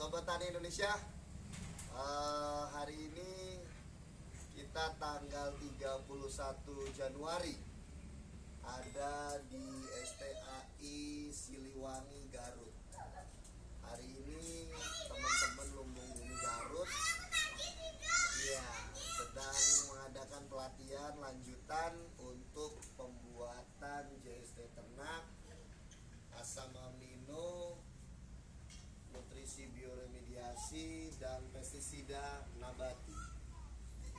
Sobat Tani Indonesia, hari ini kita tanggal 31 Januari ada di STAI Siliwangi, Garut. Hari ini teman-teman Lumbung Bumi Garut ya sedang mengadakan pelatihan lanjutan untuk pembuatan JST ternak, asam amino, nutrisi bioremediasi, dan pestisida nabati.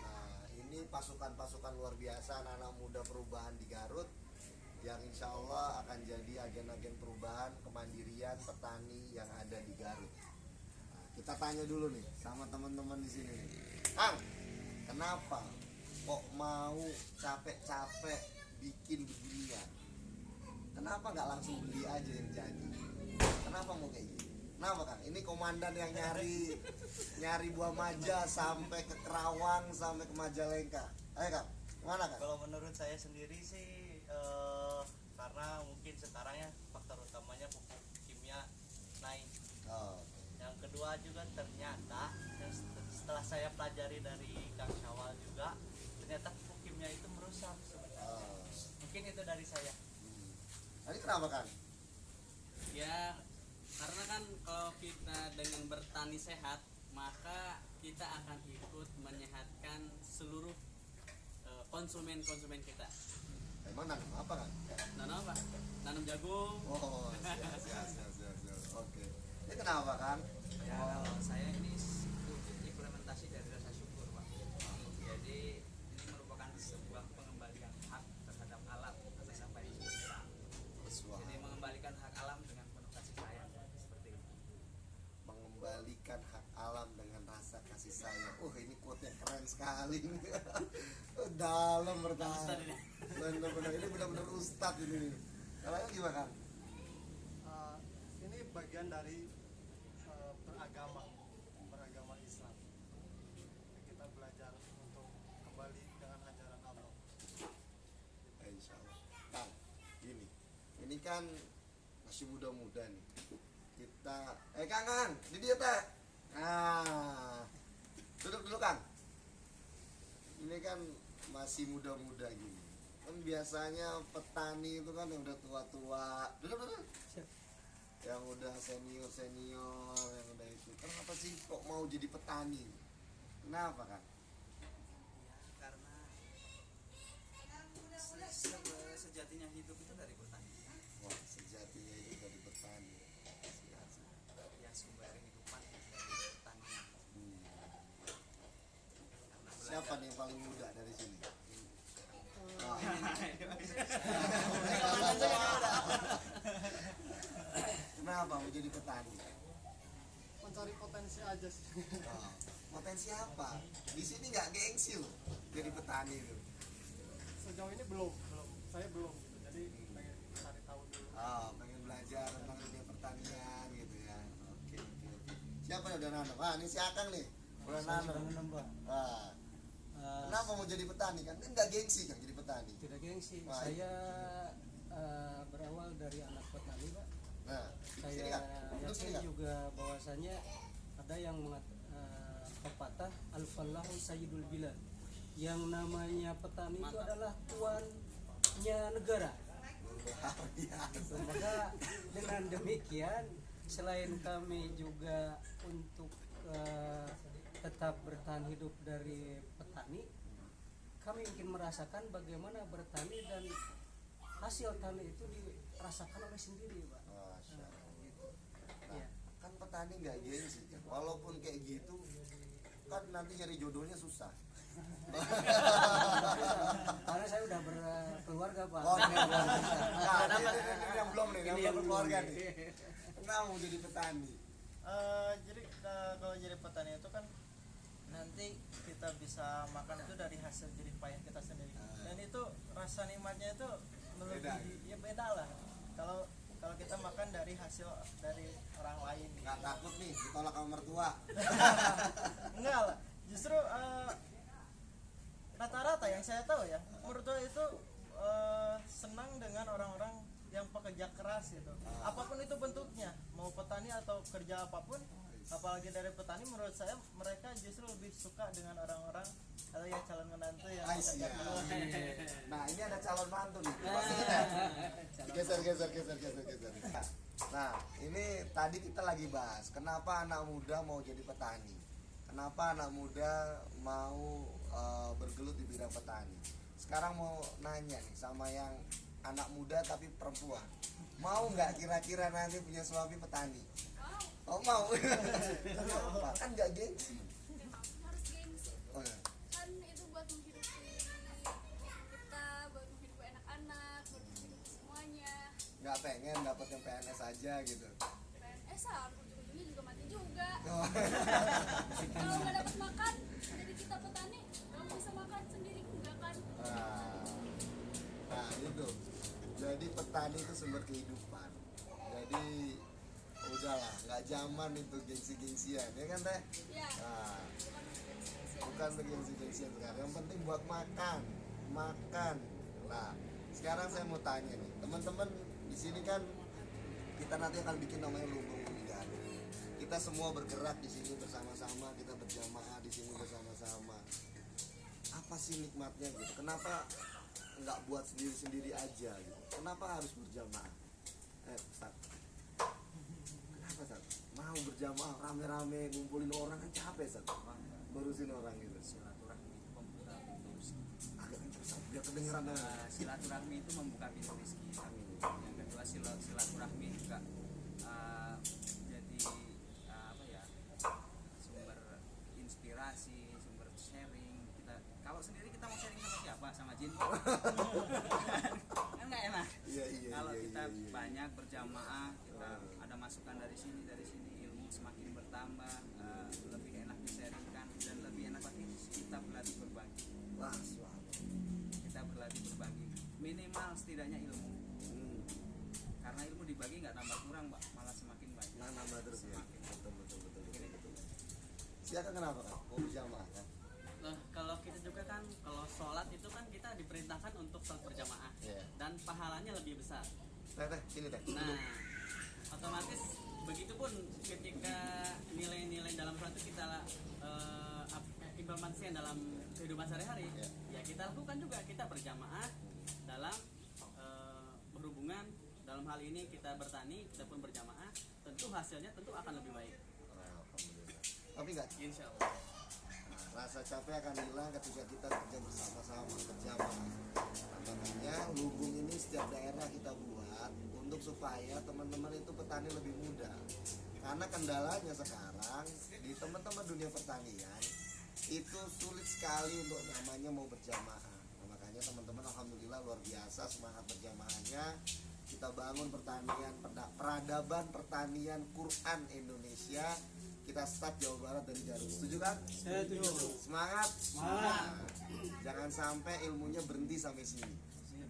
Nah, ini pasukan-pasukan luar biasa anak-anak muda perubahan di Garut yang insya Allah akan jadi agen-agen perubahan kemandirian petani yang ada di Garut. Nah, kita tanya dulu nih sama teman-teman di sini nih. Kang, kenapa kok mau capek-capek bikin beginian? Kenapa nggak langsung beli aja yang jadi? Kenapa mau kayak gini? Kenapa Kang? Ini komandan yang nyari buah maja sampai ke Kerawang sampai ke Majalengka. Ayo Kang, mana Kang? Kalau menurut saya sendiri sih karena mungkin sekarang ya faktor utamanya pupuk kimia naik. Oh. Yang kedua juga ternyata setelah saya pelajari dari Kang Syawal juga, ternyata pupuk kimia itu merusak sebenarnya. Oh. Mungkin itu dari saya. Ini kenapa Kang? Ya, karena kan kalau kita dengan bertani sehat, maka kita akan ikut menyehatkan seluruh konsumen kita. Emang nanam apa Kang? Nanam apa? Nanam jagung. Oh, siap. Oke. Ini kenapa Kang? Ya, kalau saya ini wujud implementasi dari rasa syukur, Pak. Jadi ini merupakan sebuah pengembalian hak terhadap alam atas apa yang sudah kita. Jadi mengembalikan hak alam dengan penuh kasih sayang, seperti itu. Mengembalikan hak alam dengan rasa kasih sayang. Ini quote yang keren sekali. Dalam bertahan. Benar-benar ini benar-benar ustadz ini. Kalau gimana Kang? Ini bagian dari beragama Islam. Kita belajar untuk kembali dengan ajaran Allah. Insya Allah. Kang, gini, ini kan masih muda-muda nih. Kita, Kang, di dia teh. Nah, duduk dulu Kang. Ini kan masih muda-muda gini. Kan biasanya petani itu kan yang udah tua-tua. Duduk. Yang udah senior, yang udah itu. Kenapa sih kok mau jadi petani? Kenapa Kang? Ya, karena sejatinya hidup itu dari petani. Wah, sejatinya itu dari petani. Ya, sumber kehidupan dari petani. Siapa nih yang paling muda dari sini? Kenapa mau jadi petani? Mencari potensi aja sih. Potensi apa? Di sini nggak gengsi loh jadi petani itu. Sejauh ini belum. Saya belum gitu. Jadi pengen cari tahu dulu. Pengen belajar tentang dunia pertanian gitu ya. Oke. Siapa yang udah nanam? Ini si Akang nih. Udah nanam. Kenapa mau jadi petani kan? Nggak gengsi kan jadi petani? Tidak gengsi. Wah, Saya berawal dari anak petani, Pak. Nah, Saya sini kan? Duduk sini yakin kan? juga bahwasanya ada yang pepatah al-fallahu sayyidul bilad. Yang namanya petani itu adalah tuannya negara. Maka dengan demikian selain kami juga untuk tetap bertahan hidup dari petani, kami ingin merasakan bagaimana bertani dan hasil tani itu dirasakan oleh sendiri, Pak. Masya Allah. Gitu. Nah, Ya. kan petani nggak gengsi kan? Walaupun kayak gitu kan nanti nyari jodohnya susah. Karena saya udah berkeluarga, Pak. Oh, ini yang belum nih, yang belum keluarga nih. Kenapa mau jadi petani? Jadi kalau jadi petani itu kan nanti kita bisa makan itu dari hasil jerih payah kita sendiri. Dan itu rasa nikmatnya itu melebihi, beda lah. Kalau kita makan dari hasil dari orang lain. Nggak takut nih ditolak sama mertua? Enggak lah. Justru rata-rata yang saya tahu ya, mertua itu senang dengan orang-orang yang pekerja keras gitu. Apapun itu bentuknya, mau petani atau kerja apapun, apalagi dari petani, menurut saya mereka justru lebih suka dengan orang-orang atau ya calon menantu yang Ais, pekerja ya. keras. Nah ini ada calon mantu nih. Pasti kita geser. Nah ini tadi kita lagi bahas kenapa anak muda mau jadi petani, kenapa anak muda mau bergelut di bidang petani. Sekarang mau nanya nih sama yang anak muda tapi perempuan, mau nggak kira-kira nanti punya suami petani? Oh mau. Kenapa? Kan nggak gengsi. Harus gengsi. Oh, ya. Kan itu buat menghidupi kita, buat menghidupi anak-anak, buat menghidupi semuanya. Nggak pengen dapet yang PNS aja gitu. PNS ujung-ujungnya juga mati juga. Oh. Kalau nggak dapat makan, jadi kita petani nggak bisa makan sendiri enggak kan? Nah itu, jadi petani itu sumber kehidupan. Jadi udahlah, nggak zaman itu gengsi-gengsian, ya kan teh? Ya, Nah, bukan bukan gengsi-gengsian sekarang. Yang penting buat makan. Nah, sekarang saya mau tanya nih, teman-teman di sini kan kita nanti akan bikin namanya lumbung pemilihan. Kita semua bergerak di sini bersama-sama, kita berjamaah di sini bersama-sama. Apa sih nikmatnya gitu? Kenapa nggak buat sendiri-sendiri aja gitu? Kenapa harus berjamaah? Ustaz. Kenapa Ustaz? Mau berjamaah rame-rame ngumpulin orang kan capek Ustaz. Ngurusin orang gitu. Silaturahmi itu membuka pintu rezeki. Agak Ustaz, biar kedengeran dong. Silaturahmi itu membuka pintu rezeki. Yang kedua silaturahmi juga jadi apa ya, sumber inspirasi, sumber sharing. Kita kalau sendiri kita mau sharing sama siapa? Sama jin? Kan nggak enak. Iya. Kalau kita iya. banyak berjamaah, kita ada masukan dari sini, ilmu semakin bertambah, lebih enak disaringkan dan lebih enak lagi kita berlatih berbagi. Wah, suatu. Kita berlatih berbagi, minimal setidaknya ilmu. Karena ilmu dibagi nggak tambah kurang, Mbak, malah semakin banyak. Nah, nambah terus ya. Betul. Silakan kenapa kan? Mau berjamaah kan? Nah, kalau kita juga kan, kalau sholat itu kan kita diperintahkan untuk sholat berjamaah Iya. dan pahalanya lebih besar. Teh, sini teh. Nah, otomatis begitupun ketika nilai-nilai dalam sholat itu kita implementasikan dalam kehidupan sehari-hari, Iya. ya kita lakukan juga, kita berjamaah dalam berhubungan. Dalam hal ini kita bertani, kita pun berjamaah, tentu hasilnya tentu akan lebih baik. Alhamdulillah. Tapi enggak, Insya Allah. rasa capek akan hilang ketika kita kerja bersama-sama, berjamaah. Makanya lumbung ini setiap daerah kita buat untuk supaya teman-teman itu petani lebih mudah. Karena kendalanya sekarang di teman-teman dunia pertanian itu sulit sekali untuk namanya mau berjamaah. Nah, makanya teman-teman alhamdulillah luar biasa semangat berjamaahnya. Kita bangun pertanian, peradaban pertanian Quran Indonesia. Kita start Jawa Barat dari Garut. Setuju kan? Setuju. Semangat. Nah, jangan sampai ilmunya berhenti sampai sini.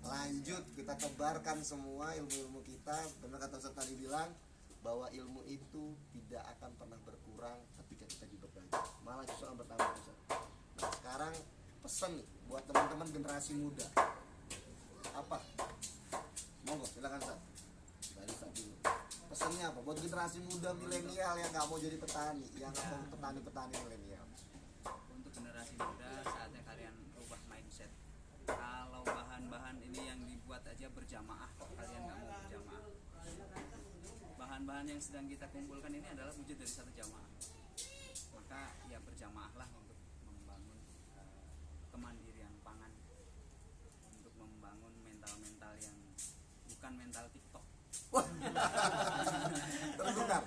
Lanjut, kita tebarkan semua ilmu-ilmu kita. Benar kata Ustaz tadi bilang bahwa ilmu itu tidak akan pernah berkurang ketika kita juga belajar. Malah justru akan bertambah Ustaz. Nah, sekarang pesan nih buat teman-teman generasi muda. Apa? Monggo, silakan Ustaz. Dari Ustaz dulu. Pesannya apa buat generasi muda milenial yang nggak mau jadi petani, yang nggak mau petani milenial? Untuk generasi muda, saatnya kalian ubah mindset. Kalau bahan-bahan ini yang dibuat aja berjamaah, kok kalian nggak mau berjamaah? Bahan-bahan yang sedang kita kumpulkan ini adalah wujud dari satu jamaah. Maka ya berjamaahlah untuk membangun kemandirian pangan, untuk membangun mental-mental yang bukan mental TikTok. Terdengar.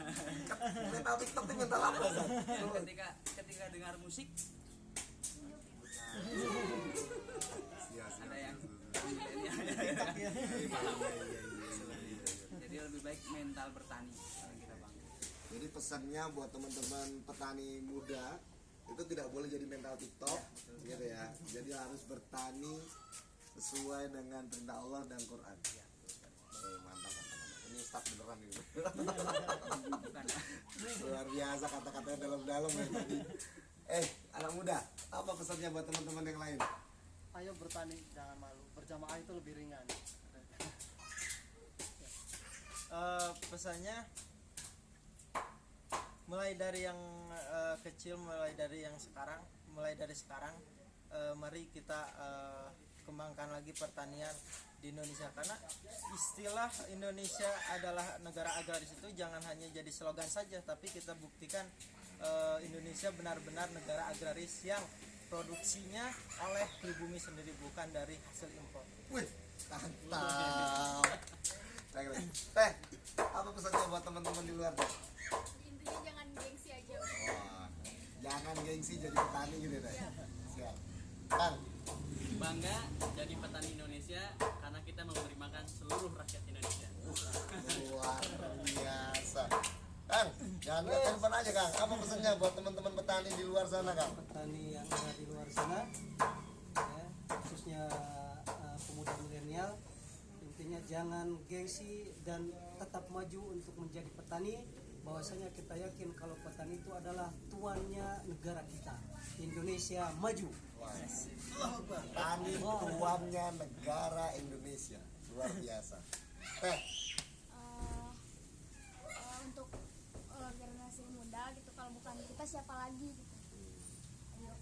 Mental TikTok itu mental apa? Ustaz? Yang ketika dengar musik ada yang jadi lebih baik mental bertani yang kita bangun. Jadi pesannya buat teman-teman petani muda itu tidak boleh jadi mental TikTok, gitu ya. Jadi harus bertani sesuai dengan perintah Allah dan Quran. Mantap. Ini start beneran ini. Bukan Luar biasa kata-katanya dalam-dalam ya tadi. Anak muda, apa pesannya buat teman-teman yang lain? Ayo bertani, jangan malu. Berjamaah itu lebih ringan. pesannya mulai dari yang kecil, mulai dari sekarang, mari kita kembangkan lagi pertanian di Indonesia, karena istilah Indonesia adalah negara agraris itu jangan hanya jadi slogan saja, tapi kita buktikan Indonesia benar-benar negara agraris yang produksinya oleh pribumi sendiri, bukan dari hasil impor. Wih, mantap. Teh, apa pesannya buat teman-teman di luar? Intinya jangan gengsi aja. Wah, jangan gengsi jadi petani gitu deh. Siap. Kang, Bangga jadi petani Indonesia karena kita memberi makan seluruh rakyat Indonesia. luar biasa. Kang, jangan lihat handphone aja Kang. Apa pesannya buat teman-teman petani di luar sana Kang? Petani yang ada di luar sana, ya, khususnya pemuda milenial, intinya jangan gengsi dan tetap maju untuk menjadi petani. Bahwasanya kita yakin kalau petani itu adalah tuannya negara kita, Indonesia maju. Wah, petani tuannya negara Indonesia, luar biasa. Teh, Untuk generasi muda gitu, kalau bukan kita siapa lagi gitu. Ayo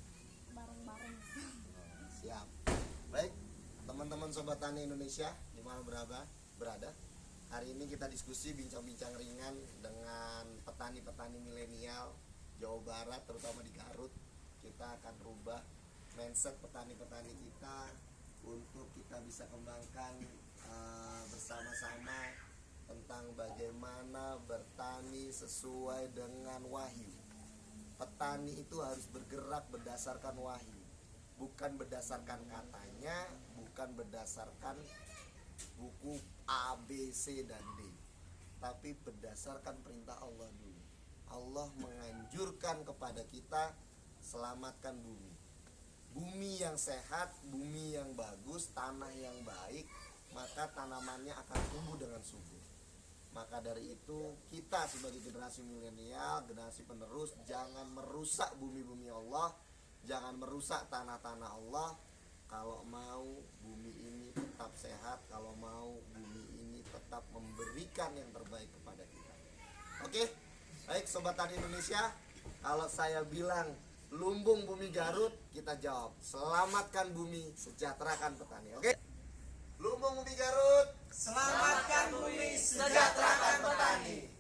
bareng-bareng gitu. siap. Baik, teman-teman sobat tani Indonesia di mana berada. Hari ini kita diskusi bincang-bincang ringan dengan petani-petani milenial Jawa Barat, terutama di Garut. Kita akan rubah mindset petani-petani kita untuk kita bisa kembangkan bersama-sama tentang bagaimana bertani sesuai dengan wahyu. Petani itu harus bergerak berdasarkan wahyu, bukan berdasarkan katanya, bukan berdasarkan buku A, B, C, dan D, tapi berdasarkan perintah Allah dulu. Allah menganjurkan kepada kita selamatkan bumi. Bumi yang sehat, bumi yang bagus, tanah yang baik, maka tanamannya akan tumbuh dengan subur. Maka dari itu kita sebagai generasi milenial, generasi penerus, jangan merusak bumi-bumi Allah, jangan merusak tanah-tanah Allah. Kalau mau bumi ini tetap sehat, kalau mau bumi ini tetap memberikan yang terbaik kepada kita. Oke, baik sobat tani Indonesia, kalau saya bilang lumbung bumi Garut, kita jawab selamatkan bumi, sejahterakan petani. Oke, lumbung bumi Garut, Selamatkan bumi, sejahterakan petani.